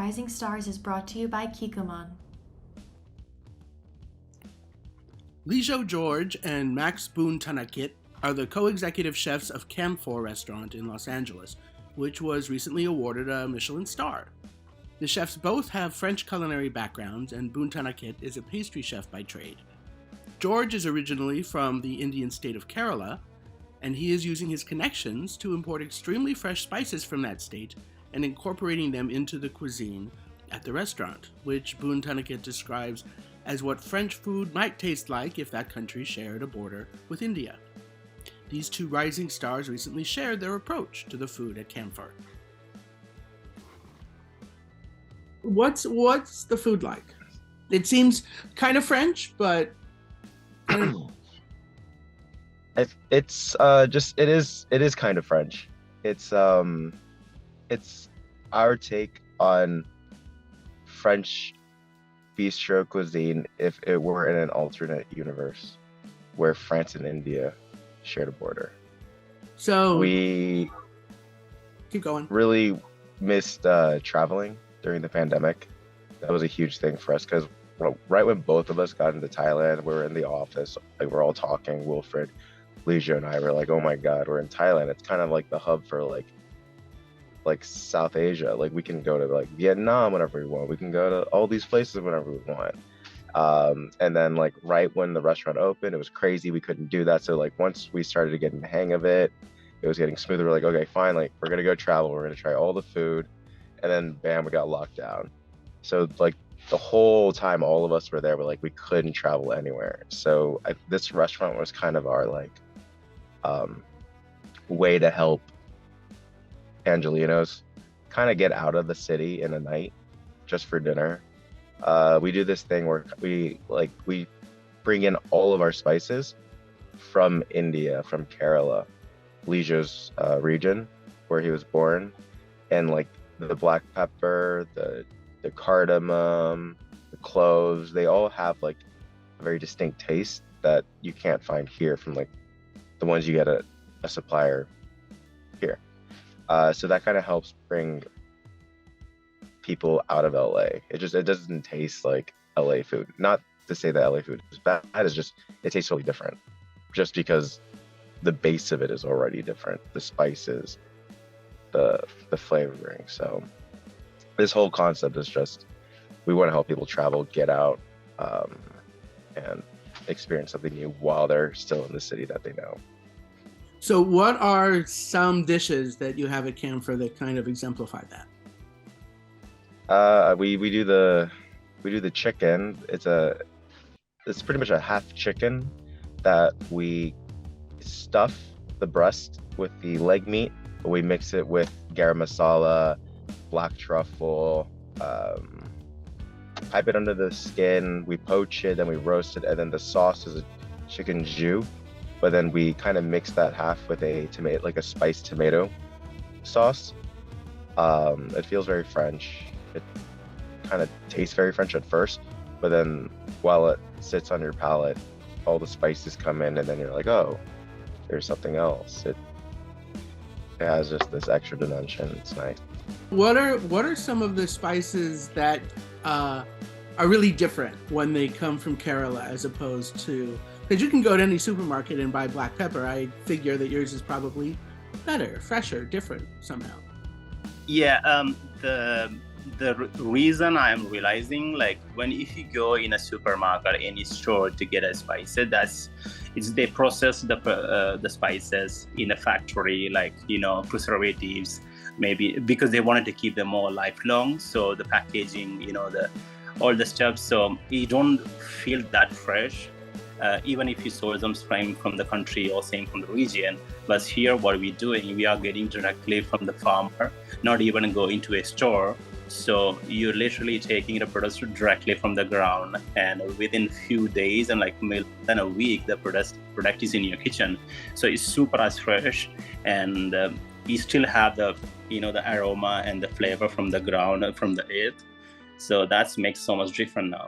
Rising Stars is brought to you by Kikkoman. Lijo George and Max Boonthanakit are the co-executive chefs of Camphor restaurant in Los Angeles, which was recently awarded a Michelin star. The chefs both have French culinary backgrounds, and Boonthanakit is a pastry chef by trade. George is originally from the Indian state of Kerala, and he is using his connections to import extremely fresh spices from that state and incorporating them into the cuisine at the restaurant, which Boonthanakit describes as what French food might taste like if that country shared a border with India. These two rising stars recently shared their approach to the food at Camphor. What's the food like? It seems kind of French, but it is kind of French. It's our take on French bistro cuisine if it were in an alternate universe where France and India shared a border. So we keep going. Really missed traveling during the pandemic. That was a huge thing for us because right when both of us got into Thailand, we were in the office, like we're all talking. Wilfred, Lijo, and I were like, "Oh my God, we're in Thailand!" It's kind of like the hub for like South Asia. Like we can go to like Vietnam whenever we want. We can go to all these places whenever we want. And then like right when the restaurant opened, it was crazy. We couldn't do that. So like once we started getting the hang of it, it was getting smoother. We're like, okay, fine. Like we're gonna go travel. We're gonna try all the food. And then bam, we got locked down. So like the whole time all of us were there, but like we couldn't travel anywhere. So this restaurant was kind of our like way to help Angelinos kind of get out of the city in a night just for dinner. We do this thing where we bring in all of our spices from India, from Kerala, Lijo's region where he was born, and like the black pepper, the cardamom, the cloves, they all have like a very distinct taste that you can't find here from like the ones you get at a supplier here. So that kind of helps bring people out of LA. It doesn't taste like LA food. Not to say that LA food is bad, it's just it tastes totally different. Just because the base of it is already different. The spices, the flavoring. So this whole concept is just we want to help people travel, get out, and experience something new while they're still in the city that they know. So what are some dishes that you have at Camphor that kind of exemplify that? We do the chicken. It's pretty much a half chicken that we stuff the breast with the leg meat. We mix it with garam masala, black truffle, pipe it under the skin. We poach it, then we roast it, and then the sauce is a chicken jus. But then we kind of mix that half with a tomato, like a spiced tomato sauce. It feels very French. It kind of tastes very French at first, but then while it sits on your palate, all the spices come in, and then you're like, oh, there's something else. It has just this extra dimension. It's nice. What are some of the spices that are really different when they come from Kerala as opposed to? Because you can go to any supermarket and buy black pepper. I figure that yours is probably better, fresher, different somehow. Yeah, the reason I'm realizing, like if you go in a supermarket or any store to get a spice, they process the spices in a factory, like preservatives, maybe because they wanted to keep them more lifelong. So the packaging, all the stuff, so you don't feel that fresh. Even if you source them from the country or same from the region. But here, what we're doing, we are getting directly from the farmer, not even going to a store. So you're literally taking the product directly from the ground, and within few days and like more than a week, the product is in your kitchen. So it's super as fresh, and you still have the the aroma and the flavor from the ground, from the earth. So that makes so much different now.